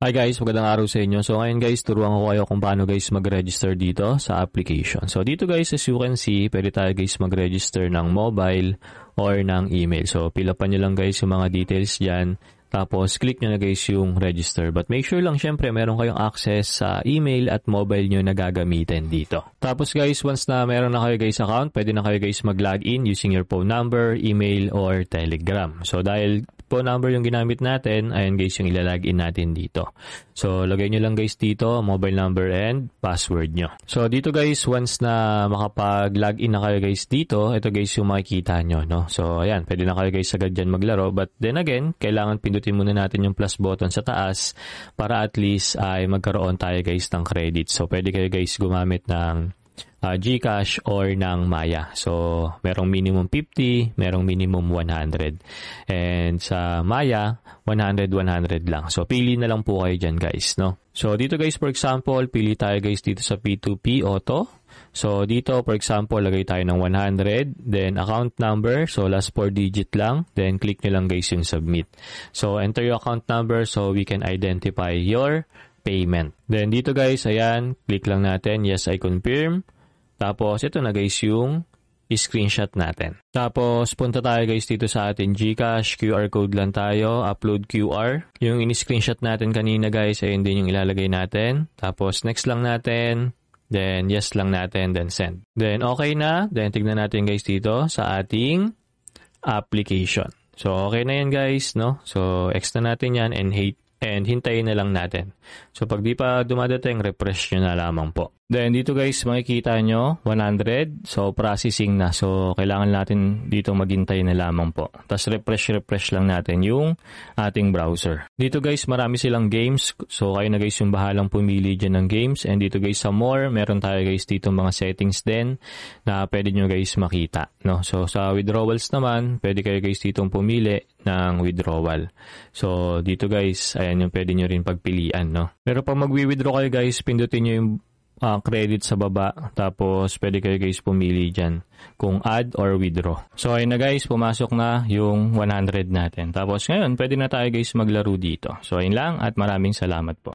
Hi guys, magandang araw sa inyo. So ngayon guys, turuan ko kayo kung paano guys mag-register dito sa application. So dito guys, as you can see, pwede tayo guys mag-register ng mobile or ng email. So fill upan nyo lang guys yung mga details dyan. Tapos click nyo na guys yung register. But make sure lang syempre meron kayong access sa email at mobile nyo na gagamitin dito. Tapos guys, once na meron na kayo guys account, pwede na kayo guys mag-login using your phone number, email, or Telegram. So dahil phone number yung ginamit natin, ayan guys yung ilalagin natin dito. So lagay nyo lang guys dito, mobile number and password nyo. So dito guys, once na makapag-login na kayo guys dito, ito guys yung makikita nyo, no? So ayan, pwede na kayo guys agad dyan maglaro. But then again, kailangan pindutin muna natin yung plus button sa taas para at least ay magkaroon tayo guys ng credit. So pwede kayo guys gumamit ng GCash or ng Maya. So, merong minimum 50, merong minimum 100. And sa Maya, 100 lang. So, pili na lang po kayo dyan guys, no? So, dito guys, for example, pili tayo guys dito sa P2P Auto. So, dito, for example, lagay tayo ng 100, then account number, so last 4 digit lang, then click nyo lang guys yung submit. So, enter your account number so we can identify your payment. Then, dito guys, ayan, click lang natin, yes, I confirm. Tapos, ito na guys yung screenshot natin. Tapos, punta tayo guys dito sa ating GCash. QR code lang tayo. Upload QR. Yung in-screenshot natin kanina guys, ayun din yung ilalagay natin. Tapos, next lang natin. Then, yes lang natin. Then, send. Then, okay na. Then, tignan natin guys dito sa ating application. So, okay na yan guys, no? So, X na natin yan and hintayin na lang natin. So, pag di pa dumadating, refresh nyo na lamang po. Then, dito guys, makikita nyo, 100. So, processing na. So, kailangan natin dito maghintay na lamang po. Tapos, refresh lang natin yung ating browser. Dito guys, marami silang games. So, kayo na guys yung bahalang pumili dyan ng games. And dito guys, sa more, meron tayo guys dito mga settings din na pwede nyo guys makita. No? So, sa withdrawals naman, pwede kayo guys dito pumili ng withdrawal. So, dito guys, ayan yung pwede nyo rin pagpilian. No? Pero pag mag-withdraw kayo guys, pindutin nyo yung credit sa baba. Tapos, pwede kayo guys pumili dyan kung add or withdraw. So, ayun na guys, pumasok na yung 100 natin. Tapos, ngayon, pwede na tayo guys maglaro dito. So, ayun lang at maraming salamat po.